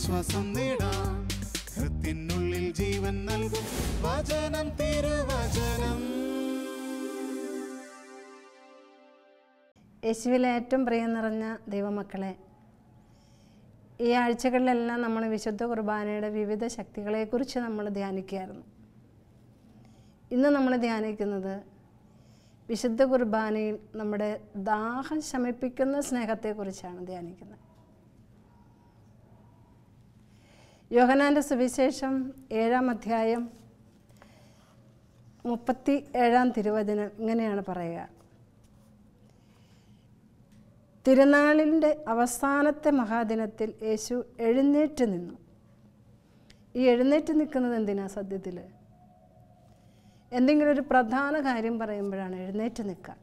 ആശ്വാസം നേടാം. ഹൃത്തിനുള്ളിൽ ജീവൻ നൽകും വചനം, തിരുവചനം. യേശുവിലെ ഏറ്റവും പ്രിയം നിറഞ്ഞ ദൈവമക്കളെ, ഈ ആഴ്ചകളിലെല്ലാം നമ്മൾ വിശുദ്ധ കുർബാനയുടെ വിവിധ ശക്തികളെക്കുറിച്ച് നമ്മൾ ധ്യാനിക്കുകയായിരുന്നു. ഇന്ന് നമ്മൾ ധ്യാനിക്കുന്നത് വിശുദ്ധ കുർബാനയിൽ നമ്മുടെ ദാഹം ശമിപ്പിക്കുന്ന സ്നേഹത്തെക്കുറിച്ചാണ് ധ്യാനിക്കുന്നത്. യോഹന്നാൻ്റെ സുവിശേഷം 7-ാം അധ്യായം 37-ാം തിരുവചനം ഇങ്ങനെയാണ് പറയുക: തിരുനാളിൻ്റെ അവസാനത്തെ മഹാദിനത്തിൽ യേശു എഴുന്നേറ്റ് നിന്നു. ഈ എഴുന്നേറ്റ് നിൽക്കുന്നത് എന്തിനാ? സത്യത്തിൽ എന്തെങ്കിലും ഒരു പ്രധാന കാര്യം പറയുമ്പോഴാണ് എഴുന്നേറ്റ് നിൽക്കുക.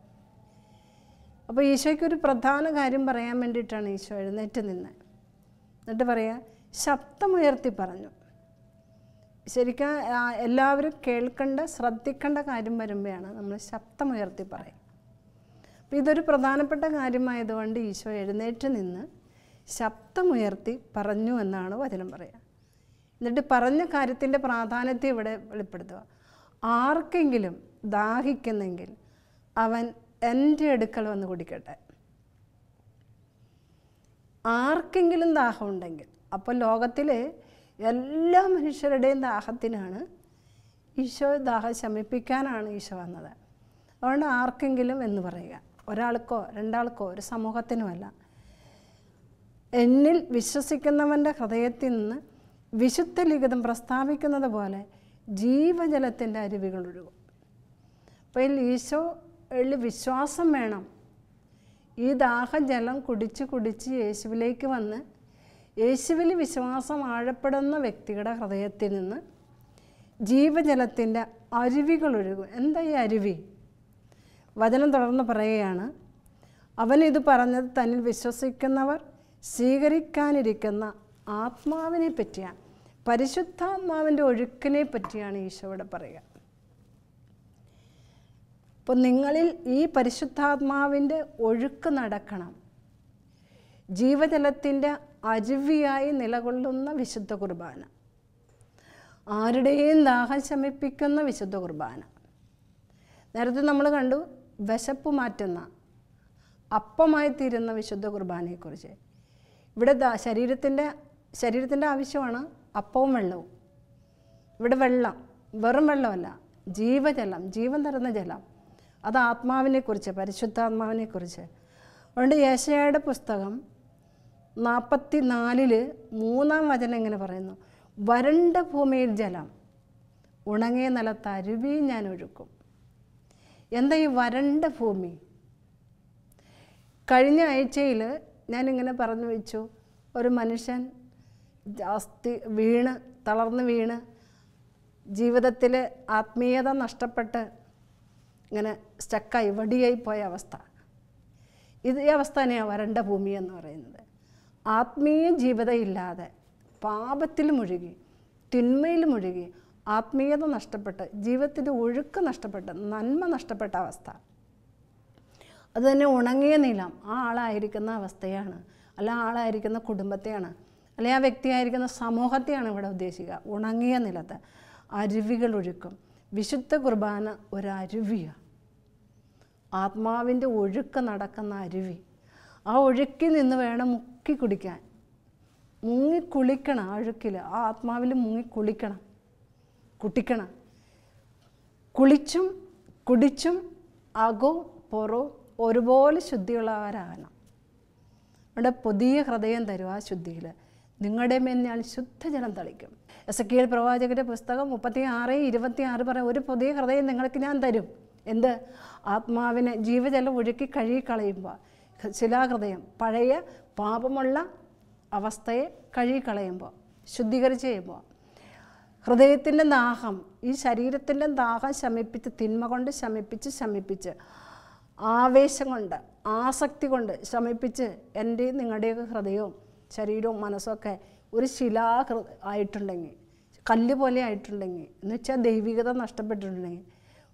അപ്പോൾ ഈശോയ്ക്കൊരു പ്രധാന കാര്യം പറയാൻ വേണ്ടിയിട്ടാണ് ഈശോ എഴുന്നേറ്റ് നിന്നത്. എന്നിട്ട് പറയുക, ശബ്ദമുയർത്തി പറഞ്ഞു. ശരിക്കും എല്ലാവരും കേൾക്കേണ്ട, ശ്രദ്ധിക്കേണ്ട കാര്യം വരുമ്പോഴാണ് നമ്മൾ ശബ്ദമുയർത്തി പറയും. അപ്പോൾ ഇതൊരു പ്രധാനപ്പെട്ട കാര്യമായതുകൊണ്ട് ഈശോ എഴുന്നേറ്റ് നിന്ന് ശബ്ദമുയർത്തി പറഞ്ഞു എന്നാണ് വചനം പറയുക. എന്നിട്ട് പറഞ്ഞ കാര്യത്തിൻ്റെ പ്രാധാന്യത്തെ ഇവിടെ വെളിപ്പെടുത്തുക. ആർക്കെങ്കിലും ദാഹിക്കുന്നെങ്കിൽ അവൻ എൻ്റെ അടുക്കൽ വന്ന് കുടിക്കട്ടെ. ആർക്കെങ്കിലും ദാഹമുണ്ടെങ്കിൽ, അപ്പോൾ ലോകത്തിലെ എല്ലാ മനുഷ്യരുടെയും ദാഹത്തിനാണ് ഈശോ, ദാഹം ശമിപ്പിക്കാനാണ് ഈശോ വന്നത്. അതുകൊണ്ട് ആർക്കെങ്കിലും എന്ന് പറയുക, ഒരാൾക്കോ രണ്ടാൾക്കോ ഒരു സമൂഹത്തിനുമല്ല. എന്നിൽ വിശ്വസിക്കുന്നവൻ്റെ ഹൃദയത്തിൽ നിന്ന് വിശുദ്ധ ലിഖിതം പ്രസ്താവിക്കുന്നത് പോലെ ജീവജലത്തിൻ്റെ അരുവികൾ ഒഴുകും. അപ്പോൾ ഈശോയിൽ വിശ്വാസം വേണം. ഈ ദാഹജലം കുടിച്ച് കുടിച്ച് യേശുവിലേക്ക് വന്ന് യേശുവിൽ വിശ്വാസം ആഴപ്പെടുന്ന വ്യക്തിയുടെ ഹൃദയത്തിൽ നിന്ന് ജീവജലത്തിൻ്റെ അരുവികൾ ഒഴുകും. എന്താ ഈ അരുവി? വചനം തുടർന്ന് പറയുകയാണ്, അവനിത് പറഞ്ഞത് തന്നിൽ വിശ്വസിക്കുന്നവർ സ്വീകരിക്കാനിരിക്കുന്ന ആത്മാവിനെ പറ്റിയാണ്, പരിശുദ്ധാത്മാവിൻ്റെ ഒഴുക്കിനെ പറ്റിയാണ് ഈശോയുടെ പറയുക. അപ്പോൾ നിങ്ങളിൽ ഈ പരിശുദ്ധാത്മാവിൻ്റെ ഒഴുക്ക് നടക്കണം. ജീവജലത്തിൻ്റെ അരുവിയായി നിലകൊള്ളുന്ന വിശുദ്ധ കുർബാന, ആരുടെയും ദാഹം ശമിപ്പിക്കുന്ന വിശുദ്ധ കുർബാന. നേരത്തെ നമ്മൾ കണ്ടു വിശപ്പ് മാറ്റുന്ന, അപ്പമായി തീരുന്ന വിശുദ്ധ കുർബാനയെക്കുറിച്ച്. ഇവിടെ ശരീരത്തിൻ്റെ ആവശ്യമാണ് അപ്പവും വെള്ളവും. ഇവിടെ വെള്ളം വെറും വെള്ളമല്ല, ജീവജലം, ജീവൻ തരുന്ന ജലം. അത് ആത്മാവിനെക്കുറിച്ച്, പരിശുദ്ധാത്മാവിനെക്കുറിച്ച്. അതുകൊണ്ട് യേശയ്യായുടെ പുസ്തകം 44:3 വചനം ഇങ്ങനെ പറയുന്നു: വരണ്ട ഭൂമിയിൽ ജലം, ഉണങ്ങിയ നിലത്ത് അരുവി ഞാൻ ഒഴുക്കും. എന്താ ഈ വരണ്ട ഭൂമി? കഴിഞ്ഞ ആഴ്ചയിൽ ഞാനിങ്ങനെ പറഞ്ഞു വെച്ചു, ഒരു മനുഷ്യൻ തളർന്ന് വീണ് ജീവിതത്തിൽ ആത്മീയത നഷ്ടപ്പെട്ട് ഇങ്ങനെ സ്റ്റക്കായി വടിയായി പോയ അവസ്ഥ. ഈ അവസ്ഥ തന്നെയാണ് വരണ്ട ഭൂമി എന്ന് പറയുന്നത്. ആത്മീയ ജീവിതം ഇല്ലാതെ പാപത്തിൽ മുഴുകി, തിന്മയിൽ മുഴുകി, ആത്മീയത നഷ്ടപ്പെട്ട്, ജീവിതത്തിൻ്റെ ഒഴുക്ക് നഷ്ടപ്പെട്ട്, നന്മ നഷ്ടപ്പെട്ട അവസ്ഥ. അതുതന്നെ ഉണങ്ങിയ നിലം, ആ ആളായിരിക്കുന്ന അവസ്ഥയാണ്, അല്ല ആളായിരിക്കുന്ന കുടുംബത്തെയാണ്, അല്ലെ ആ വ്യക്തിയായിരിക്കുന്ന സമൂഹത്തെയാണ് ഇവിടെ ഉദ്ദേശിക്കുക. ഉണങ്ങിയ നിലത്ത് അരുവികൾ ഒഴുക്കും. വിശുദ്ധ കുർബാന ഒരു അരുവിയാണ്, ആത്മാവിൻ്റെ ഒഴുക്ക് നടക്കുന്ന അരുവി. ആ ഒഴുക്കിൽ നിന്ന് വേണം മുക്കി കുടിക്കാൻ, മുങ്ങിക്കുളിക്കണം. ആ ഒഴുക്കിൽ, ആ ആത്മാവിൽ മുങ്ങിക്കുളിക്കണം, കുട്ടിക്കണം. കുളിച്ചും കുടിച്ചും അകവും പുറവും ഒരുപോലെ ശുദ്ധിയുള്ളവരാകണം. അവിടെ പുതിയ ഹൃദയം തരും. ആ ശുദ്ധിയിൽ നിങ്ങളുടെ മേൽ ഞാൻ ശുദ്ധജലം തളിക്കും. എസെക്കിയേൽ പ്രവാചകന്റെ പുസ്തകം 36:26 പറയും, ഒരു പുതിയ ഹൃദയം നിങ്ങൾക്ക് ഞാൻ തരും. എന്ത്? ആത്മാവിനെ ജീവജലം ഒഴുക്കി കഴുകിക്കളയുമ്പോൾ, ശിലാഹൃദയം, പഴയ പാപമുള്ള അവസ്ഥയെ കഴുകിക്കളയുമ്പോൾ, ശുദ്ധീകരിച്ച് ചെയ്യുമ്പോൾ, ഹൃദയത്തിൻ്റെ ദാഹം, ഈ ശരീരത്തിൻ്റെ ദാഹം ശമിപ്പിച്ച്, തിന്മ കൊണ്ട് ശമിപ്പിച്ച് ആവേശം കൊണ്ട്, ആസക്തി കൊണ്ട് ശമിപ്പിച്ച്, എൻ്റെയും നിങ്ങളുടെയൊക്കെ ഹൃദയവും ശരീരവും മനസ്സൊക്കെ ഒരു ആയിട്ടുണ്ടെങ്കിൽ, കല്ല് പോലെ ആയിട്ടുണ്ടെങ്കിൽ, എന്ന് വെച്ചാൽ ദൈവികത നഷ്ടപ്പെട്ടിട്ടുണ്ടെങ്കിൽ,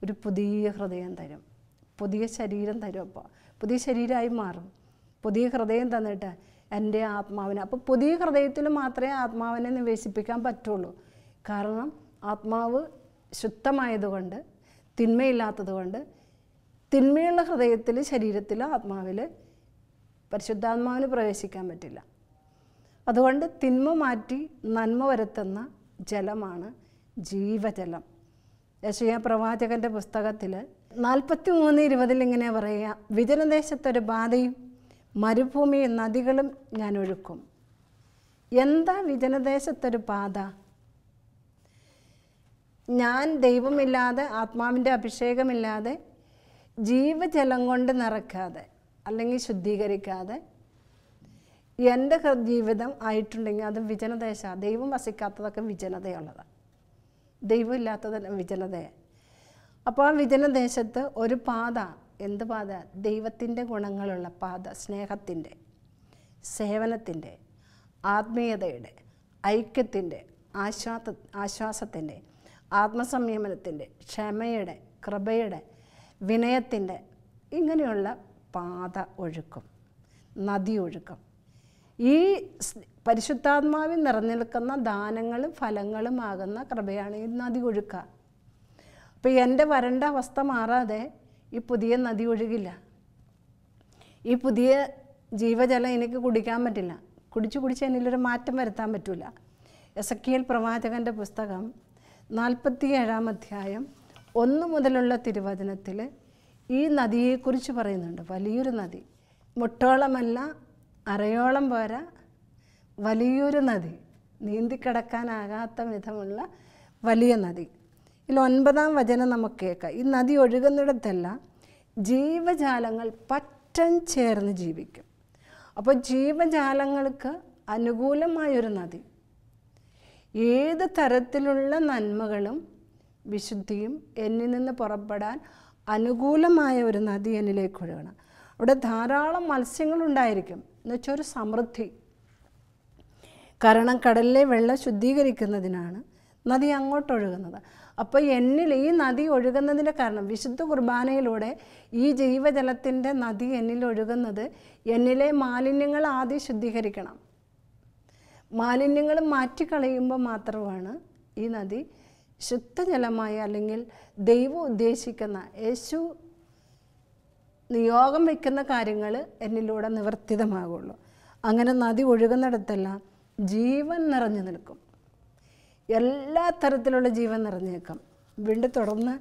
ഒരു പുതിയ ഹൃദയം തരും, പുതിയ ശരീരം തരും. അപ്പോൾ പുതിയ ശരീരമായി മാറും. പുതിയ ഹൃദയം തന്നിട്ട് എൻ്റെ ആത്മാവിനെ. അപ്പോൾ പുതിയ ഹൃദയത്തിൽ മാത്രമേ ആത്മാവിനെ നിവേശിപ്പിക്കാൻ പറ്റുള്ളൂ. കാരണം ആത്മാവ് ശുദ്ധമായതുകൊണ്ട്, തിന്മയില്ലാത്തതുകൊണ്ട്, തിന്മയുള്ള ഹൃദയത്തിൽ, ശരീരത്തിൽ, ആത്മാവിൽ പരിശുദ്ധാത്മാവിന് പ്രവേശിക്കാൻ പറ്റില്ല. അതുകൊണ്ട് തിന്മ മാറ്റി നന്മ വരുത്തുന്ന ജലമാണ് ജീവജലം. യെശയ്യാ പ്രവാചകൻ്റെ പുസ്തകത്തിൽ 43:20 ഇങ്ങനെ പറയുക, വിജനദേശത്തൊരു ബാധയും മരുഭൂമിയിൽ നദികളും ഞാൻ ഒഴുക്കും. എന്താ വിജനദേശത്തൊരു ബാധ? ഞാൻ ദൈവമില്ലാതെ, ആത്മാവിൻ്റെ അഭിഷേകമില്ലാതെ, ജീവജലം കൊണ്ട് നിറയ്ക്കാതെ അല്ലെങ്കിൽ ശുദ്ധീകരിക്കാതെ എൻ്റെ ജീവിതം ആയിട്ടുണ്ടെങ്കിൽ അത് വിജനദേശ. ദൈവം വസിക്കാത്തതൊക്കെ വിജനതയുള്ളതാണ്, ദൈവം ഇല്ലാത്തതല്ല വിജനതയെ. അപ്പോൾ ആ വിജനദേശത്ത് ഒരു പാത, എന്ത് പാത? ദൈവത്തിൻ്റെ ഗുണങ്ങളുള്ള പാത, സ്നേഹത്തിൻ്റെ, സേവനത്തിൻ്റെ, ആത്മീയതയുടെ, ഐക്യത്തിൻ്റെ, ആശ്വാസത്തിൻ്റെ, ആത്മസംയമനത്തിൻ്റെ, ക്ഷമയുടെ, കൃപയുടെ, വിനയത്തിൻ്റെ, ഇങ്ങനെയുള്ള പാത ഒഴുക്കും, നദി ഒഴുക്കും. ഈ പരിശുദ്ധാത്മാവിൽ നിറഞ്ഞിരിക്കുന്ന ദാനങ്ങളും ഫലങ്ങളുമാകുന്ന കൃപയാണ് ഈ നദി ഒഴുക്കുക. അപ്പോൾ എൻ്റെ വരണ്ട അവസ്ഥ മാറാതെ ഈ പുതിയ നദി ഒഴുകില്ല. ഈ പുതിയ ജീവജലം എനിക്ക് കുടിക്കാൻ പറ്റില്ല. കുടിച്ച് എന്നിലൊരു മാറ്റം വരുത്താൻ പറ്റില്ല. എസെക്കിയേൽ പ്രവാചകൻ്റെ പുസ്തകം 47-ാം അധ്യായം 1 മുതലുള്ള തിരുവചനത്തിൽ ഈ നദിയെക്കുറിച്ച് പറയുന്നുണ്ട്. വലിയൊരു നദി, മുട്ടോളമല്ല അരയോളം പോരാ, വലിയൊരു നദി, നീന്തിക്കിടക്കാനാകാത്ത വിധമുള്ള വലിയ നദി. ഇതിൽ 9-ാം വചനം നമുക്ക് കേൾക്കാം. ഈ നദി ഒഴുകുന്നിടത്തെല്ലാം ജീവജാലങ്ങൾ പറ്റം ചേർന്ന് ജീവിക്കും. അപ്പോൾ ജീവജാലങ്ങൾക്ക് അനുകൂലമായൊരു നദി, ഏത് തരത്തിലുള്ള നന്മകളും വിശുദ്ധിയും എന്നിൽ നിന്ന് പുറപ്പെടാൻ അനുകൂലമായ ഒരു നദി എന്നിലേക്ക് ഒഴുകണം. അവിടെ ധാരാളം മത്സ്യങ്ങളുണ്ടായിരിക്കും, എന്നുവെച്ചാൽ ഒരു സമൃദ്ധി. കാരണം കടലിലെ വെള്ളം ശുദ്ധീകരിക്കുന്നതിനാണ് നദി അങ്ങോട്ടൊഴുകുന്നത്. അപ്പോൾ എന്നിൽ ഈ നദി ഒഴുകുന്നതിൻ്റെ കാരണം, വിശുദ്ധ കുർബാനയിലൂടെ ഈ ജീവജലത്തിൻ്റെ നദി എന്നിൽ ഒഴുകുന്നത്, എന്നിലെ മാലിന്യങ്ങൾ ആദ്യം ശുദ്ധീകരിക്കണം. മാലിന്യങ്ങൾ മാറ്റിക്കളയുമ്പോൾ മാത്രമാണ് ഈ നദി ശുദ്ധജലമായ, അല്ലെങ്കിൽ ദൈവം ഉദ്ദേശിക്കുന്ന, യേശു നിയോഗം വയ്ക്കുന്ന കാര്യങ്ങൾ എന്നിലൂടെ നിവർത്തിതമാകുള്ളൂ. അങ്ങനെ നദി ഒഴുകുന്നിടത്തെല്ലാം ജീവൻ നിറഞ്ഞു നിൽക്കും, എല്ലാ തരത്തിലുള്ള ജീവൻ നിറഞ്ഞു നിൽക്കും. വീണ്ടും തുടർന്ന്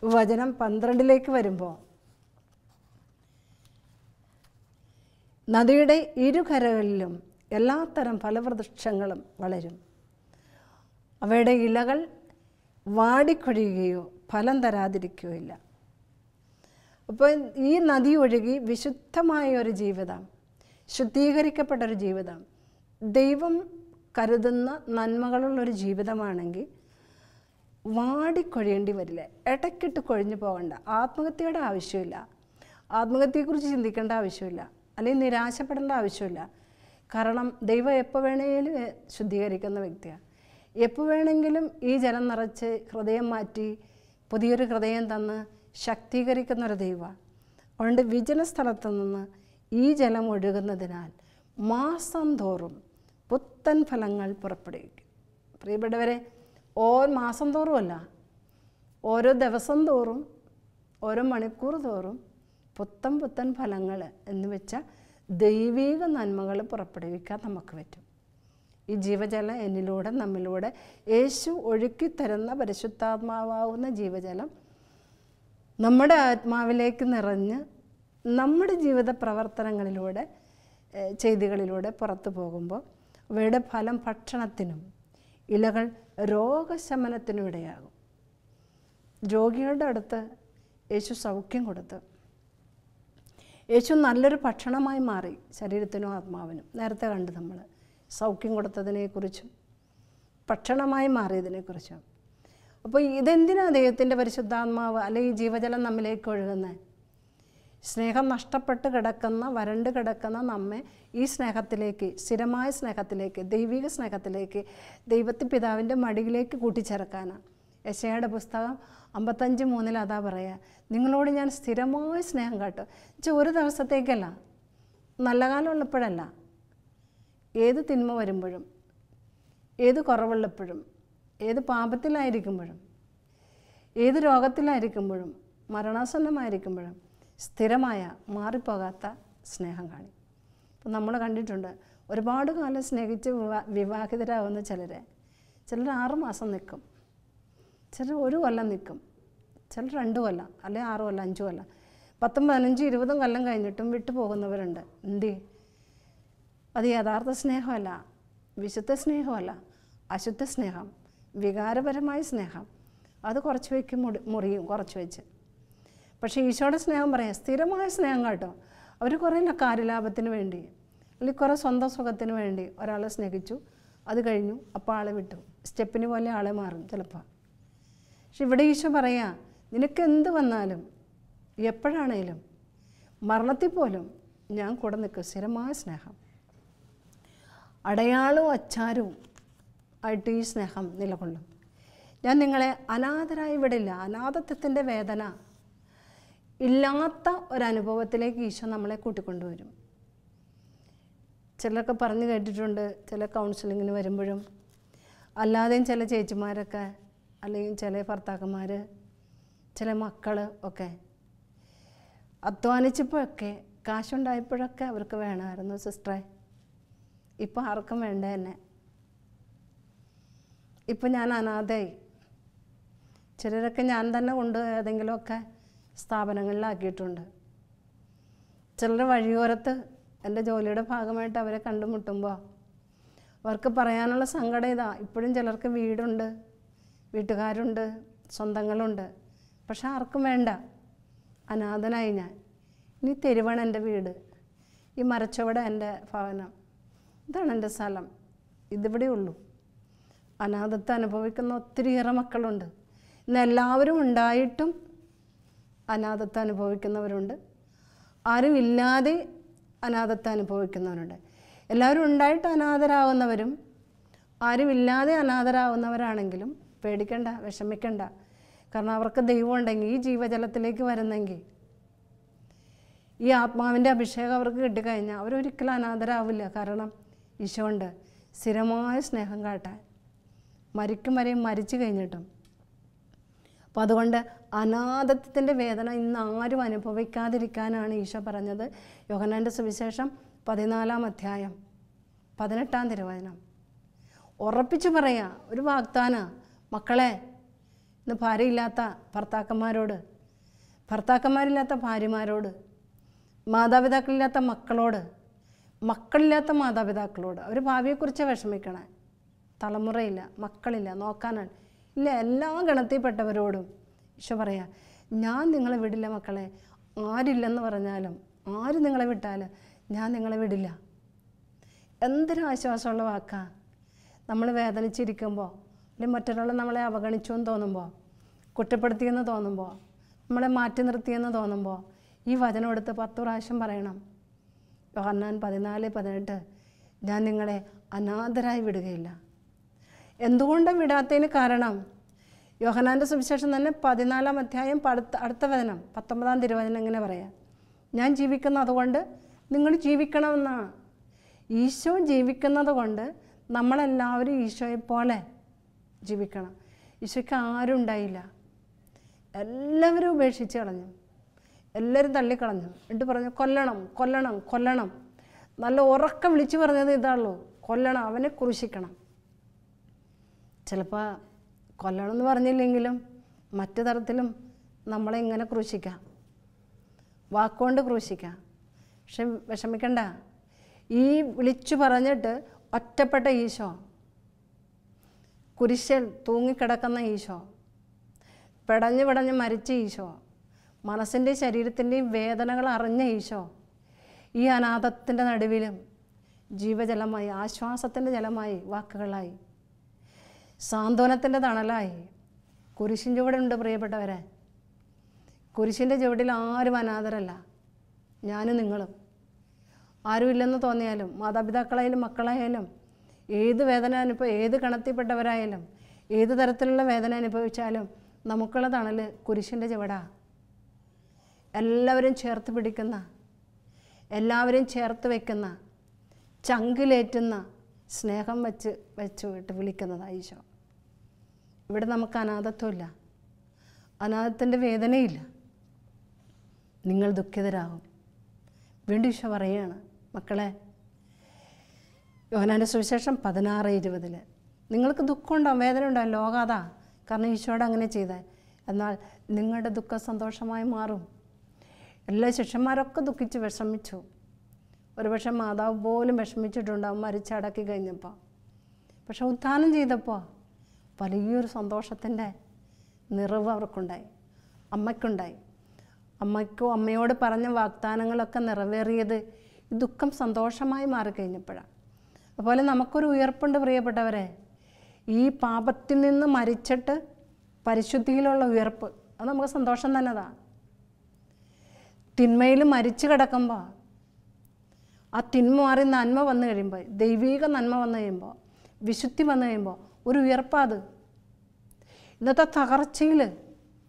വചനം 12 വരുമ്പോൾ, നദിയുടെ ഇരുകരകളിലും എല്ലാത്തരം ഫലവൃക്ഷങ്ങളും വളരും, അവയുടെ ഇലകൾ വാടിക്കൊഴിയുകയോ ഫലം തരാതിരിക്കുകയോ ഇല്ല. അപ്പോൾ ഈ നദി ഒഴുകി വിശുദ്ധമായ ഒരു ജീവിതം, ശുദ്ധീകരിക്കപ്പെട്ടൊരു ജീവിതം, ദൈവം കരുതുന്ന നന്മകളുള്ളൊരു ജീവിതമാണെങ്കിൽ വാടിക്കൊഴിയേണ്ടി വരില്ല. ഇടയ്ക്കിട്ട് കൊഴിഞ്ഞു പോകണ്ട. ആത്മഹത്യയുടെ ആവശ്യമില്ല, ആത്മഹത്യയെക്കുറിച്ച് ചിന്തിക്കേണ്ട ആവശ്യമില്ല, അല്ലെങ്കിൽ നിരാശപ്പെടേണ്ട ആവശ്യമില്ല. കാരണം ദൈവം എപ്പോൾ വേണമെങ്കിലും ശുദ്ധീകരിക്കുന്ന വ്യക്തിയാണ്. എപ്പോൾ വേണമെങ്കിലും ഈ ജലം നിറച്ച് ഹൃദയം മാറ്റി പുതിയൊരു ഹൃദയം തന്ന് ശക്തീകരിക്കുന്നൊരു ദൈവമാണ്. അതുകൊണ്ട് വിജന സ്ഥലത്തു നിന്ന് ഈ ജലം ഒഴുകുന്നതിനാൽ മാസം തോറും പുത്തൻ ഫലങ്ങൾ പുറപ്പെടുവിക്കും. പ്രിയപ്പെട്ടവരെ, മാസം തോറുമല്ല, ഓരോ ദിവസം തോറും, ഓരോ മണിക്കൂർ തോറും പുത്തൻ ഫലങ്ങൾ എന്ന് വെച്ചാൽ ദൈവിക നന്മകൾ പുറപ്പെടുവിക്കാൻ നമുക്ക് പറ്റും. ഈ ജീവജലം എന്നിലൂടെ, നമ്മിലൂടെ യേശു ഒഴുക്കിത്തരുന്ന പരിശുദ്ധാത്മാവാകുന്ന ജീവജലം നമ്മുടെ ആത്മാവിലേക്ക് നിറഞ്ഞ് നമ്മുടെ ജീവിത പ്രവർത്തനങ്ങളിലൂടെ, ചെയ്തികളിലൂടെ പുറത്തു പോകുമ്പോൾ അവയുടെ ഫലം ഭക്ഷണത്തിനും ഇലകൾ രോഗശമനത്തിനും ഇടയാകും. രോഗികളുടെ അടുത്ത് യേശു സൗഖ്യം കൊടുത്തു. യേശു നല്ലൊരു ഭക്ഷണമായി മാറി ശരീരത്തിനും ആത്മാവിനും. നേരത്തെ കണ്ടു നമ്മൾ സൗഖ്യം കൊടുത്തതിനെക്കുറിച്ചും ഭക്ഷണമായി മാറിയതിനെക്കുറിച്ചും. അപ്പോൾ ഇതെന്തിനാണ് ദൈവത്തിൻ്റെ പരിശുദ്ധാത്മാവ് അല്ലെങ്കിൽ ജീവജലം നമ്മിലേക്ക് ഒഴുകുന്നത്? സ്നേഹം നഷ്ടപ്പെട്ട് കിടക്കുന്ന, വരണ്ട് കിടക്കുന്ന നമ്മെ ഈ സ്നേഹത്തിലേക്ക്, സ്ഥിരമായ സ്നേഹത്തിലേക്ക്, ദൈവിക സ്നേഹത്തിലേക്ക്, ദൈവത്തിൻ്റെ പിതാവിൻ്റെ മടിയിലേക്ക് കൂട്ടിച്ചേർക്കാനാണ്. യെശയ്യായുടെ പുസ്തകം 55:3 അതാ പറയുക, നിങ്ങളോട് ഞാൻ സ്ഥിരമായ സ്നേഹം കാട്ടും. ഒരു ദിവസത്തേക്കല്ല, നല്ല കാലം ഉള്ളപ്പോഴല്ല, ഏത് തിന്മ വരുമ്പോഴും, ഏത് കുറവുള്ളപ്പോഴും, ഏത് പാപത്തിലായിരിക്കുമ്പോഴും, ഏത് രോഗത്തിലായിരിക്കുമ്പോഴും, മരണാസന്നമായിരിക്കുമ്പോഴും സ്ഥിരമായ മാറിപ്പോകാത്ത സ്നേഹം കാണി. അപ്പം നമ്മൾ കണ്ടിട്ടുണ്ട് ഒരുപാട് കാലം സ്നേഹിച്ച് വിവാഹിതരാകുന്ന ചിലർ 6 മാസം നിൽക്കും, ചിലർ 1 കൊല്ലം നിൽക്കും, ചിലർ 2 കൊല്ലം, അല്ലെങ്കിൽ 6 കൊല്ലം, 5 കൊല്ലം, 10, 15, 20 കൊല്ലം കഴിഞ്ഞിട്ടും വിട്ടു പോകുന്നവരുണ്ട്. എന്തി? അത് യഥാർത്ഥ സ്നേഹമല്ല, വിശുദ്ധ സ്നേഹമല്ല, അശുദ്ധ സ്നേഹം, വികാരപരമായ സ്നേഹം. അത് കുറച്ച് വയ്ക്കും, മുറിയും കുറച്ച് വെച്ച്. പക്ഷേ ഈശോയുടെ സ്നേഹം പറയാം, സ്ഥിരമായ സ്നേഹം കേട്ടോ. അവർ കുറേ കാര്യലാഭത്തിന് വേണ്ടി അല്ലെങ്കിൽ കുറേ സ്വന്തം സുഖത്തിന് വേണ്ടി ഒരാളെ സ്നേഹിച്ചു, അത് കഴിഞ്ഞു, അപ്പോൾ ആളെ വിട്ടു. സ്റ്റെപ്പിന് പോലെ ആളെ മാറും ചിലപ്പോൾ. പക്ഷെ ഇവിടെ ഈശോ പറയാ, നിനക്ക് എന്ത് വന്നാലും എപ്പോഴാണേലും മരണത്തിൽ പോലും ഞാൻ കൂടെ നിൽക്കും. സ്ഥിരമായ സ്നേഹം, അടയാളവും അച്ചാരവും ആയിട്ട് ഈ സ്നേഹം നിലകൊള്ളും. ഞാൻ നിങ്ങളെ അനാഥരായി വിടില്ല. അനാഥത്വത്തിൻ്റെ വേദന ഇല്ലാത്ത ഒരനുഭവത്തിലേക്ക് ഈശോ നമ്മളെ കൂട്ടിക്കൊണ്ടുവരും. ചിലരൊക്കെ പറഞ്ഞു കേട്ടിട്ടുണ്ട്, ചില കൗൺസിലിങ്ങിന് വരുമ്പോഴും അല്ലാതെയും ചില ചേച്ചിമാരൊക്കെ, അല്ലെങ്കിൽ ചില ഭർത്താക്കന്മാർ, ചില മക്കൾ ഒക്കെ അധ്വാനിച്ചപ്പോഴൊക്കെ, കാശുണ്ടായപ്പോഴൊക്കെ അവർക്ക് വേണമായിരുന്നു സിസ്റ്ററെ, ഇപ്പം ആർക്കും വേണ്ട എന്നെ, ഇപ്പം ഞാൻ അനാഥയായി. ചിലരൊക്കെ ഞാൻ തന്നെ കൊണ്ട് ഏതെങ്കിലുമൊക്കെ സ്ഥാപനങ്ങളിലാക്കിയിട്ടുണ്ട്. ചിലർ വഴിയോരത്ത് എൻ്റെ ജോലിയുടെ ഭാഗമായിട്ട് അവരെ കണ്ടുമുട്ടുമ്പോൾ അവർക്ക് പറയാനുള്ള സങ്കടം ഇതാ, ഇപ്പോഴും ചിലർക്ക് വീടുണ്ട്, വീട്ടുകാരുണ്ട്, സ്വന്തങ്ങളുണ്ട്, പക്ഷെ ആർക്കും വേണ്ട. അനാഥനായി ഞാൻ. ഇനി തെരുവാണ് എൻ്റെ വീട്, ഈ മരച്ചുവട് എൻ്റെ ഭവനം, ഇതാണ് എൻ്റെ സ്ഥലം, ഇതിവിടെ ഉള്ളൂ. അനാഥത്വം അനുഭവിക്കുന്ന ഒത്തിരിയേറെ മക്കളുണ്ട്. ഇന്ന് എല്ലാവരും ഉണ്ടായിട്ടും അനാഥത്വം അനുഭവിക്കുന്നവരുണ്ട്, ആരും ഇല്ലാതെ അനാഥത്വം അനുഭവിക്കുന്നവരുണ്ട്. എല്ലാവരും ഉണ്ടായിട്ട് അനാഥരാകുന്നവരും ആരുമില്ലാതെ അനാഥരാകുന്നവരാണെങ്കിലും പേടിക്കണ്ട, വിഷമിക്കണ്ട. കാരണം അവർക്ക് ദൈവം ഉണ്ടെങ്കിൽ, ഈ ജീവജലത്തിലേക്ക് വരുന്നെങ്കിൽ, ഈ ആത്മാവിൻ്റെ അഭിഷേകം അവർക്ക് കിട്ടിക്കഴിഞ്ഞാൽ അവരൊരിക്കലും അനാഥരാവില്ല. കാരണം ഈശോ ഉണ്ട് സ്ഥിരമായ സ്നേഹം കാട്ടാൻ, മരിക്കും വരെയും മരിച്ചു കഴിഞ്ഞിട്ടും. അപ്പോൾ അതുകൊണ്ട് അനാഥത്വത്തിൻ്റെ വേദന ഇന്ന് ആരും അനുഭവിക്കാതിരിക്കാനാണ് ഈശോ പറഞ്ഞത്. യോഹന്നാൻ്റെ സുവിശേഷം 14-ാം അധ്യായം 18-ാം തിരുവചനം ഉറപ്പിച്ച് പറയാ, ഒരു വാഗ്ദാന, മക്കളെ, ഇന്ന് ഭാര്യയില്ലാത്ത ഭർത്താക്കന്മാരോട്, ഭർത്താക്കന്മാരില്ലാത്ത ഭാര്യമാരോട്, മാതാപിതാക്കളില്ലാത്ത മക്കളോട്, മക്കളില്ലാത്ത മാതാപിതാക്കളോട്, അവർ ഭാവിയെക്കുറിച്ച് വിഷമിക്കണേ. തലമുറയില്ല, മക്കളില്ല, നോക്കാനാണ് ഇല്ല, എല്ലാ ഗണത്തിൽപ്പെട്ടവരോടും ഈശോ പറയാ, ഞാൻ നിങ്ങളെ വിടില്ല മക്കളെ. ആരില്ലെന്ന് പറഞ്ഞാലും, ആര് നിങ്ങളെ വിട്ടാലും ഞാൻ നിങ്ങളെ വിടില്ല. എന്തൊരു ആശ്വാസമുള്ള വാക്കാ. നമ്മൾ വേദനിച്ചിരിക്കുമ്പോൾ, അല്ലെങ്കിൽ മറ്റൊരാൾ നമ്മളെ അവഗണിച്ചു എന്ന് തോന്നുമ്പോൾ, കുറ്റപ്പെടുത്തിയെന്ന് തോന്നുമ്പോൾ, നമ്മളെ മാറ്റി നിർത്തിയെന്ന് തോന്നുമ്പോൾ, ഈ വചനം എടുത്ത് 10 പ്രാവശ്യം പറയണം. യോഹന്നാൻ 14:18, ഞാൻ നിങ്ങളെ അനാഥരായി വിടുകയില്ല. എന്തുകൊണ്ടാണ് വിടാത്തതിന് കാരണം, യോഹന്നാൻ്റെ സുവിശേഷം തന്നെ 14-ാം അധ്യായം അടുത്ത വചനം 19-ാം തിരുവചനം ഇങ്ങനെ പറയാം, ഞാൻ ജീവിക്കുന്നത് അതുകൊണ്ട് നിങ്ങൾ ജീവിക്കണമെന്നാണ്. ഈശോ ജീവിക്കുന്നത് കൊണ്ട് നമ്മളെല്ലാവരും ഈശോയെപ്പോലെ ജീവിക്കണം. ഈശോയ്ക്ക് ആരും ഉണ്ടായില്ല, എല്ലാവരും ഉപേക്ഷിച്ച് കളഞ്ഞു, എല്ലാവരും തള്ളിക്കളഞ്ഞു. എന്നിട്ട് പറഞ്ഞു, കൊല്ലണം, കൊല്ലണം, കൊല്ലണം. നല്ല ഉറക്കം വിളിച്ചു പറഞ്ഞത് ഇതാണല്ലോ, കൊല്ലണം, അവനെ ക്രൂശിക്കണം. ചിലപ്പോൾ കൊല്ലണം എന്ന് പറഞ്ഞില്ലെങ്കിലും മറ്റു തരത്തിലും നമ്മളെ ഇങ്ങനെ ക്രൂശിക്കാം, വാക്കുകൊണ്ട് ക്രൂശിക്കാം. പക്ഷെ വിഷമിക്കണ്ട, ഈ വിളിച്ചു പറഞ്ഞിട്ട് ഒറ്റപ്പെട്ട ഈശോ, കുരിശിൽ തൂങ്ങിക്കിടക്കുന്ന ഈശോ, പിടഞ്ഞു പിടഞ്ഞ് മരിച്ച ഈശോ, മനസ്സിൻ്റെയും ശരീരത്തിൻ്റെയും വേദനകൾ അറിഞ്ഞ ഈശോ, ഈ അനാഥത്തിൻ്റെ നടുവിലും ജീവജലമായി, ആശ്വാസത്തിൻ്റെ ജലമായി, വാക്കുകളായി, സാന്ത്വനത്തിൻ്റെ തണലായി കുരിശിൻ ചുവടുണ്ട്. പ്രിയപ്പെട്ടവരെ, കുരിശിൻ്റെ ചുവടിൽ ആരും അനാഥരല്ല. ഞാനും നിങ്ങളും. ആരുമില്ലെന്ന് തോന്നിയാലും, മാതാപിതാക്കളായാലും മക്കളായാലും, ഏത് വേദന ഏത് കണത്തിൽപ്പെട്ടവരായാലും, ഏത് തരത്തിലുള്ള വേദന അനുഭവിച്ചാലും നമുക്കുള്ള തണൽ കുരിശിൻ്റെ ചുവടാ. എല്ലാവരും ചേർത്ത് പിടിക്കുന്ന, എല്ലാവരെയും ചേർത്ത് വയ്ക്കുന്ന, ചങ്കിലേറ്റുന്ന സ്നേഹം വെച്ച് വിളിക്കുന്നതാണ് ഈശോ. ഇവിടെ നമുക്ക് അനാഥത്വമില്ല, അനാഥത്തിൻ്റെ വേദനയില്ല. നിങ്ങൾ ദുഃഖിതരാകും. വീണ്ടും ഈശോ പറയുകയാണ്, മക്കളെ, യോഹന്നാൻ്റെ സുവിശേഷം 16:20 നിങ്ങൾക്ക് ദുഃഖമുണ്ടാകും, വേദന ഉണ്ടാകും, ലോകാതാ. കാരണം ഈശോയോട് അങ്ങനെ ചെയ്താൽ. എന്നാൽ നിങ്ങളുടെ ദുഃഖം സന്തോഷമായി മാറും. എല്ലാ ശിഷ്യന്മാരൊക്കെ ദുഃഖിച്ച് വിഷമിച്ചു. ഒരുപക്ഷെ മാതാവ് പോലും വിഷമിച്ചിട്ടുണ്ടാവും മരിച്ചടക്കി കഴിഞ്ഞപ്പോൾ. പക്ഷെ ഉത്ഥാനം ചെയ്തപ്പോൾ വലിയൊരു സന്തോഷത്തിൻ്റെ നിറവ് അവർക്കുണ്ടായി, അമ്മയ്ക്കുണ്ടായി. അമ്മയോട് പറഞ്ഞ വാഗ്ദാനങ്ങളൊക്കെ നിറവേറിയത് ഈ ദുഃഖം സന്തോഷമായി മാറിക്കഴിഞ്ഞപ്പോഴാണ്. അതുപോലെ നമുക്കൊരു ഉയർപ്പുണ്ട് പ്രിയപ്പെട്ടവരെ. ഈ പാപത്തിൽ നിന്ന് മരിച്ചിട്ട് പരിശുദ്ധിയിലുള്ള ഉയർപ്പ്, അത് നമുക്ക് സന്തോഷം തന്നെതാണ്. തിന്മയിൽ മരിച്ചു കിടക്കുമ്പോൾ ആ തിന്മ മാറി നന്മ വന്നു കഴിയുമ്പോൾ, ദൈവീക നന്മ വന്നു കഴിയുമ്പോൾ, വിശുദ്ധി വന്നു കഴിയുമ്പോൾ ഒരു ഉയർപ്പാത്. ഇന്നത്തെ തകർച്ചയിൽ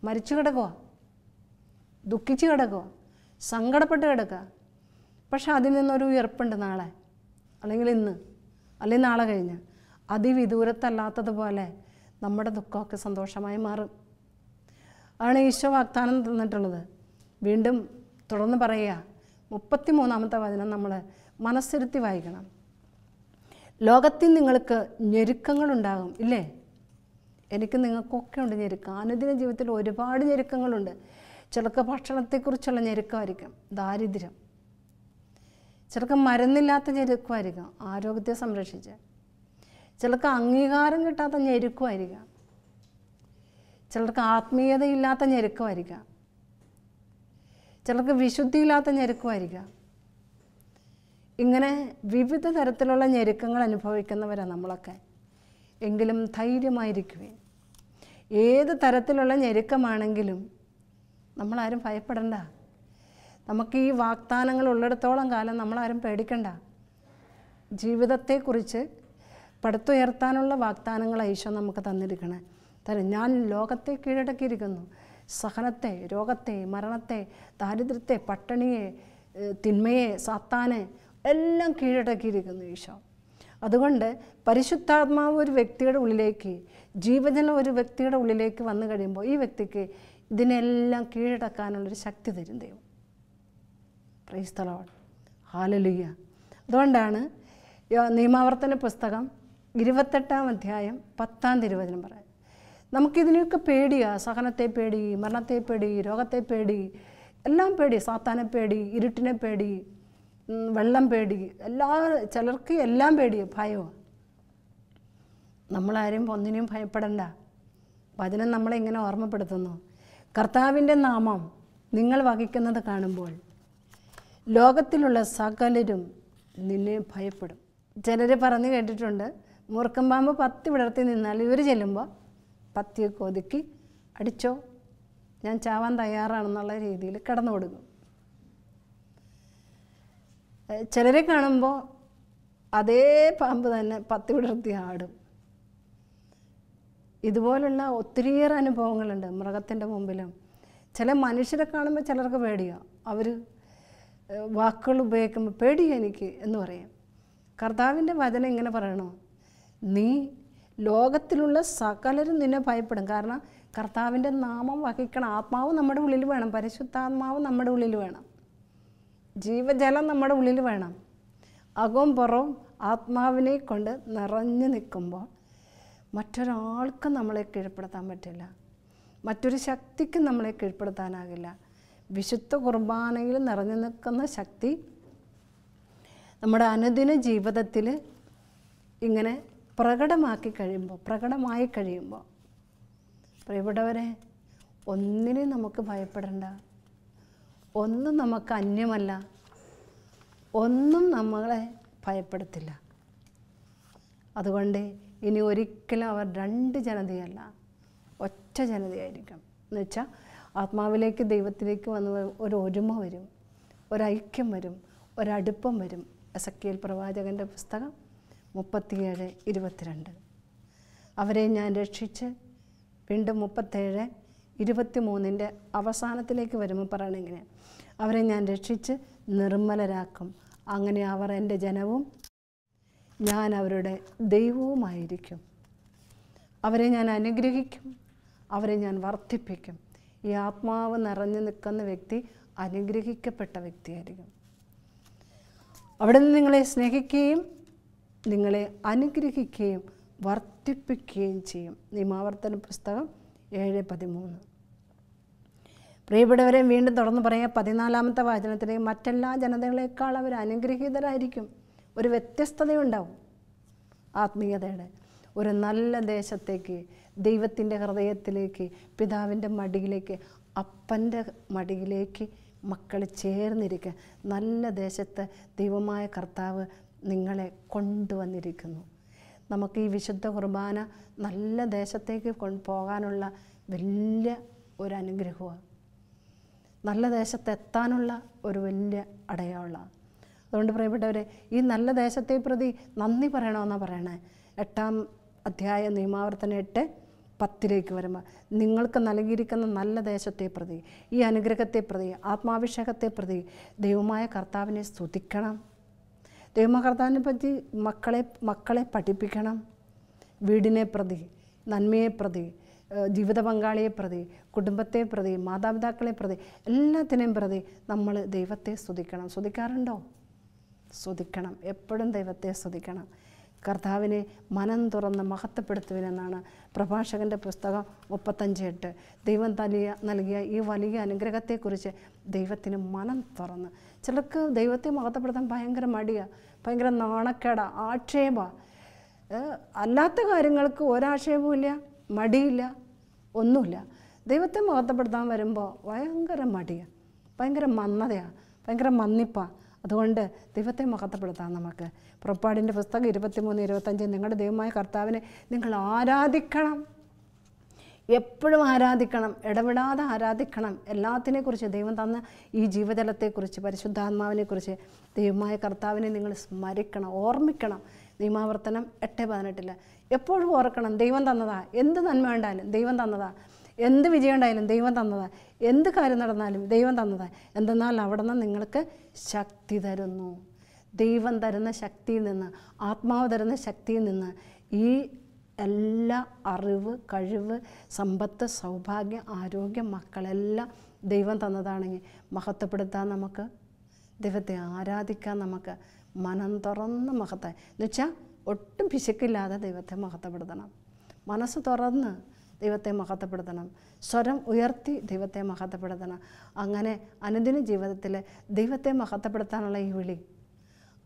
മരിച്ചു കിടക്കുക, ദുഃഖിച്ച് കിടക്കുക, സങ്കടപ്പെട്ട് കിടക്കുക. പക്ഷെ അതിൽ നിന്നൊരു ഉയർപ്പുണ്ട്. നാളെ അല്ലെങ്കിൽ ഇന്ന് അല്ലെങ്കിൽ നാളെ കഴിഞ്ഞ് അതിവിദൂരത്തല്ലാത്തതുപോലെ നമ്മുടെ ദുഃഖമൊക്കെ സന്തോഷമായി മാറും. അതാണ് ഈശോ വാഗ്ദാനം തന്നിട്ടുള്ളത്. വീണ്ടും തുടർന്ന് പറയുക, 33-ാമത്തെ വചനം നമ്മൾ മനസ്സിരുത്തി വായിക്കണം. ലോകത്തിൽ നിങ്ങൾക്ക് ഞെരുക്കങ്ങളുണ്ടാകും, ഇല്ലേ? എനിക്ക് നിങ്ങൾക്കൊക്കെ ഉണ്ട് ഞെരുക്കം. അനുദിന ജീവിതത്തിൽ ഒരുപാട് ഞെരുക്കങ്ങളുണ്ട്. ചിലർക്ക് ഭക്ഷണത്തെക്കുറിച്ചുള്ള ഞെരുക്കമായിരിക്കും, ദാരിദ്ര്യം. ചിലർക്ക് മരുന്നില്ലാത്ത ഞെരുക്കമായിരിക്കാം, ആരോഗ്യത്തെ സംരക്ഷിച്ച്. ചിലർക്ക് അംഗീകാരം കിട്ടാത്ത ഞെരുക്കമായിരിക്കാം. ചിലർക്ക് ആത്മീയതയില്ലാത്ത ഞെരുക്കമായിരിക്കാം. ചിലർക്ക് വിശുദ്ധിയില്ലാത്ത ഞെരുക്കമായിരിക്കാം. ഇങ്ങനെ വിവിധ തരത്തിലുള്ള ഞെരുക്കങ്ങൾ അനുഭവിക്കുന്നവരാണ് നമ്മളൊക്കെ. എങ്കിലും ധൈര്യമായിരിക്കുവേ. ഏത് തരത്തിലുള്ള ഞെരുക്കമാണെങ്കിലും നമ്മളാരും ഭയപ്പെടണ്ട. നമുക്ക് ഈ വാഗ്ദാനങ്ങൾ ഉള്ളിടത്തോളം കാലം നമ്മളാരും പേടിക്കണ്ട. ജീവിതത്തെക്കുറിച്ച് പടുത്തുയർത്താനുള്ള വാഗ്ദാനങ്ങൾ ഈശോ നമുക്ക് തന്നിരിക്കണേ. ഞാൻ ലോകത്തെ കീഴടക്കിയിരിക്കുന്നു. സഹനത്തെ, രോഗത്തെ, മരണത്തെ, ദാരിദ്ര്യത്തെ, പട്ടിണിയെ, തിന്മയെ, സാത്താനെ എല്ലാം കീഴടക്കിയിരിക്കുന്നു ഈശോ. അതുകൊണ്ട് പരിശുദ്ധാത്മാവ് ഒരു വ്യക്തിയുടെ ഉള്ളിലേക്ക്, ജീവജനം ഒരു വ്യക്തിയുടെ ഉള്ളിലേക്ക് വന്നു കഴിയുമ്പോൾ ഈ വ്യക്തിക്ക് ഇതിനെല്ലാം കീഴടക്കാനുള്ളൊരു ശക്തി തരും ദൈവം. Praise the Lord, hallelujah. അതുകൊണ്ടാണ് നിയമാവർത്തന പുസ്തകം 28-ാം അധ്യായം 10-ാം തിരുവചനം പറയുന്നത്. നമുക്കിതിനെയൊക്കെ പേടിയാണ്. സഹനത്തെ പേടി, മരണത്തെ പേടി, രോഗത്തെ പേടി, എല്ലാം പേടി. സാത്താനെ പേടി, ഇരുട്ടിനെ പേടി, വെള്ളം പേടി, ചിലർക്ക് എല്ലാം പേടിയാണ്, ഭയമാണ്. നമ്മളാരും ഒന്നിനെയും ഭയപ്പെടണ്ട. വചനം നമ്മളെ ഇങ്ങനെ ഓർമ്മപ്പെടുത്തുന്നു. കർത്താവിൻ്റെ നാമം നിങ്ങൾ വഹിക്കുന്നത് കാണുമ്പോൾ ലോകത്തിലുള്ള സകലരും നിന്നെ ഭയപ്പെടും. ചിലർ പറഞ്ഞു കേട്ടിട്ടുണ്ട്, മൂർഖൻ പാമ്പ് പത്തി വിടർത്തി നിന്നാൽ ഇവർ ചെല്ലുമ്പോൾ പത്തിയൊക്കെ ഒതുക്കി അടിച്ചോ, ഞാൻ ചാവാൻ തയ്യാറാണെന്നുള്ള രീതിയിൽ കടന്നു കൊടുക്കും. ചിലരെ കാണുമ്പോൾ അതേ പാമ്പ് തന്നെ പത്തി വിടർത്തി ആടും. ഇതുപോലുള്ള ഒത്തിരിയേറെ അനുഭവങ്ങളുണ്ട് മൃഗത്തിൻ്റെ മുമ്പിലും. ചില മനുഷ്യരെ കാണുമ്പോൾ ചിലർക്ക് പേടിയാണ്. അവർ വാക്കുകൾ ഉപയോഗിക്കുമ്പോൾ പേടിയോ എനിക്ക് എന്ന് പറയും. കർത്താവിൻ്റെ വചനം ഇങ്ങനെ പറയണോ, നീ ലോകത്തിലുള്ള സകലരും നിന്നെ ഭയപ്പെടും. കാരണം കർത്താവിൻ്റെ നാമം വഹിക്കണം. ആത്മാവ് നമ്മുടെ ഉള്ളിൽ വേണം, പരിശുദ്ധാത്മാവ് നമ്മുടെ ഉള്ളിൽ വേണം, ജീവജലം നമ്മുടെ ഉള്ളിൽ വേണം. അകവും പുറവും ആത്മാവിനെ കൊണ്ട് നിറഞ്ഞു നിൽക്കുമ്പോൾ മറ്റൊരാൾക്കും നമ്മളെ കീഴ്പ്പെടുത്താൻ പറ്റില്ല, മറ്റൊരു ശക്തിക്കും നമ്മളെ കീഴ്പ്പെടുത്താനാകില്ല. വിശുദ്ധ കുർബാനയിൽ നിറഞ്ഞു നിൽക്കുന്ന ശക്തി നമ്മുടെ അനുദിന ജീവിതത്തിൽ ഇങ്ങനെ പ്രകടമായി കഴിയുമ്പോൾ പ്രിയപ്പെട്ടവരെ, ഒന്നിനും നമുക്ക് ഭയപ്പെടേണ്ട. ഒന്നും നമുക്ക് അന്യമല്ല, ഒന്നും നമ്മളെ ഭയപ്പെടുത്തില്ല. അതുകൊണ്ട് ഇനി ഒരിക്കലും അവർ രണ്ട് ജനതയല്ല, ഒറ്റ ജനതയായിരിക്കും. എന്നുവെച്ചാൽ ആത്മാവിലേക്ക്, ദൈവത്തിലേക്ക് വന്ന് ഒരുമ വരും, ഒരൈക്യം വരും, ഒരടുപ്പം വരും. എസെക്കിയേൽ പ്രവാചകൻ്റെ പുസ്തകം 37:22. അവരെ ഞാൻ രക്ഷിച്ച്, വീണ്ടും 37:23 അവസാനത്തിലേക്ക് വരുമ്പോൾ പറയണം ഇങ്ങനെ, അവരെ ഞാൻ രക്ഷിച്ച് നിർമ്മലരാക്കും, അങ്ങനെ അവർ എൻ്റെ ജനവും ഞാൻ അവരുടെ ദൈവവുമായിരിക്കും. അവരെ ഞാൻ അനുഗ്രഹിക്കും, അവരെ ഞാൻ വർദ്ധിപ്പിക്കും. ഈ ആത്മാവ് നിറഞ്ഞു നിൽക്കുന്ന വ്യക്തി അനുഗ്രഹിക്കപ്പെട്ട വ്യക്തിയായിരിക്കും. അവിടെ നിന്ന് നിങ്ങളെ സ്നേഹിക്കുകയും നിങ്ങളെ അനുഗ്രഹിക്കുകയും വർദ്ധിപ്പിക്കുകയും ചെയ്യും. നിയമാവർത്തന പുസ്തകം 7:13. പ്രിയപ്പെട്ടവരെ, വീണ്ടും തുറന്നു പറയാം, 14-ാമത്തെ വചനത്തിലെ മറ്റെല്ലാ ജനതകളെക്കാൾ അവർ അനുഗ്രഹീതരായിരിക്കും. ഒരു വ്യത്യസ്തതയുണ്ടാവും ആത്മീയതയുടെ. ഒരു നല്ല ദേശത്തേക്ക്, ദൈവത്തിൻ്റെ ഹൃദയത്തിലേക്ക്, പിതാവിൻ്റെ മടിയിലേക്ക്, അപ്പൻ്റെ മടിയിലേക്ക് മക്കൾ ചേർന്നിരിക്കുക. നല്ല ദേശത്ത് ദൈവമായ കർത്താവ് നിങ്ങളെ കൊണ്ടുവന്നിരിക്കുന്നു. നമുക്ക് ഈ വിശുദ്ധ കുർബാന നല്ല ദേശത്തേക്ക് പോകാനുള്ള വലിയ ഒരു അനുഗ്രഹമാണ്. നല്ല ദേശത്തെത്താനുള്ള ഒരു വലിയ അടയാളമാണ്. അതുകൊണ്ട് പ്രിയപ്പെട്ടവരെ, ഈ നല്ല ദേശത്തെ പ്രതി നന്ദി പറയണമെന്നാണ് പറയണേ. 8-ാം അധ്യായം നിയമാവർത്തനം 8:10 വരുമ്പോൾ, നിങ്ങൾക്ക് നൽകിയിരിക്കുന്ന നല്ല ദേശത്തെ പ്രതി, ഈ അനുഗ്രഹത്തെ പ്രതി, ആത്മാഭിഷേകത്തെ പ്രതി ദൈവമായ കർത്താവിനെ സ്തുതിക്കണം. ദൈവമായ കർത്താവിനെ പറ്റി മക്കളെ പഠിപ്പിക്കണം. വീടിനെ പ്രതി, നന്മയെ പ്രതി, ജീവിത പങ്കാളിയെ പ്രതി, കുടുംബത്തെ പ്രതി, മാതാപിതാക്കളെ പ്രതി, എല്ലാത്തിനെയും പ്രതി നമ്മൾ ദൈവത്തെ സ്തുതിക്കണം. സ്തുതിക്കാറുണ്ടോ? സ്തുതിക്കണം. എപ്പോഴും ദൈവത്തെ സ്തുതിക്കണം. കർത്താവിനെ മനം തുറന്ന് മഹത്വപ്പെടുത്തുവിനെന്നാണ് പ്രഭാഷകൻ്റെ പുസ്തകം 35:8. ദൈവം നൽകിയ ഈ വലിയ അനുഗ്രഹത്തെക്കുറിച്ച് ദൈവത്തിന് മനം തുറന്ന്. ചിലർക്ക് ദൈവത്തെ മഹത്വപ്പെടുത്താൻ ഭയങ്കര മടിയാണ്, ഭയങ്കര നാണക്കേടാണ്, ആക്ഷേപമാണ്. അല്ലാത്ത കാര്യങ്ങൾക്ക് ഒരാക്ഷേപവും ഇല്ല, മടിയില്ല, ഒന്നുമില്ല. ദൈവത്തെ മഹത്വപ്പെടുത്താൻ വരുമ്പോൾ ഭയങ്കര മടിയാണ്, ഭയങ്കര മന്ദതയാണ്, ഭയങ്കര മന്നിപ്പാണ്. അതുകൊണ്ട് ദൈവത്തെ മഹത്വപ്പെടുത്താം നമുക്ക്. പുറപ്പാടിൻ്റെ പുസ്തകം 23:25, നിങ്ങളുടെ ദൈവമായ കർത്താവിനെ നിങ്ങൾ ആരാധിക്കണം, എപ്പോഴും ആരാധിക്കണം, ഇടപെടാതെ ആരാധിക്കണം. എല്ലാത്തിനെക്കുറിച്ച് ദൈവം തന്ന ഈ ജീവജലത്തെക്കുറിച്ച്, പരിശുദ്ധാത്മാവിനെക്കുറിച്ച് ദൈവമായ കർത്താവിനെ നിങ്ങൾ സ്മരിക്കണം, ഓർമ്മിക്കണം. നിയമാവർത്തനം 8:18 എപ്പോഴും ഓർക്കണം, ദൈവം തന്നതാ. എന്ത് നന്മ ഉണ്ടായാലും ദൈവം തന്നതാ, എന്ത് വിജയം ഉണ്ടായാലും ദൈവം തന്നതാ, എന്ത് കാര്യം നടന്നാലും ദൈവം തന്നതാ. എന്തെന്നാൽ അവിടെ നിന്ന് നിങ്ങൾക്ക് ശക്തി തരുന്നു. ദൈവം തരുന്ന ശക്തിയിൽ നിന്ന്, ആത്മാവ് തരുന്ന ശക്തിയിൽ നിന്ന് ഈ എല്ലാ അറിവ്, കഴിവ്, സമ്പത്ത്, സൗഭാഗ്യം, ആരോഗ്യം, മക്കളെല്ലാം ദൈവം തന്നതാണെങ്കിൽ മഹത്വപ്പെടുത്താൻ നമുക്ക്, ദൈവത്തെ ആരാധിക്കാൻ നമുക്ക് മനം തുറന്ന് മഹത്വം എന്നുവെച്ചാൽ ഒട്ടും പിശുക്കില്ലാതെ ദൈവത്തെ മഹത്വപ്പെടുത്തണം. മനസ്സ് തുറന്ന് ദൈവത്തെ മഹത്വപ്പെടുത്തണം, സ്വരം ഉയർത്തി ദൈവത്തെ മഹത്വപ്പെടുത്തണം. അങ്ങനെ അനുദിന ജീവിതത്തിൽ ദൈവത്തെ മഹത്വപ്പെടുത്താനുള്ള ഈ വിളി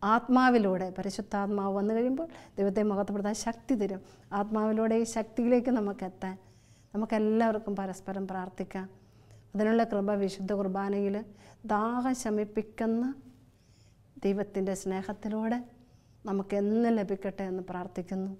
ആത്മാവിലൂടെ, പരിശുദ്ധാത്മാവ് വന്നു കഴിയുമ്പോൾ ദൈവത്തെ മഹത്വപ്പെടുത്താൻ ശക്തി തരും. ആത്മാവിലൂടെ ഈ ശക്തിയിലേക്ക് നമുക്കെത്താൻ നമുക്കെല്ലാവർക്കും പരസ്പരം പ്രാർത്ഥിക്കാം. അതിനുള്ള കൃപ വിശുദ്ധ കുർബാനയിൽ ദാഹം ശമിപ്പിക്കുന്ന ദൈവത്തിൻ്റെ സ്നേഹത്തിലൂടെ നമുക്കെന്നും ലഭിക്കട്ടെ എന്ന് പ്രാർത്ഥിക്കുന്നു.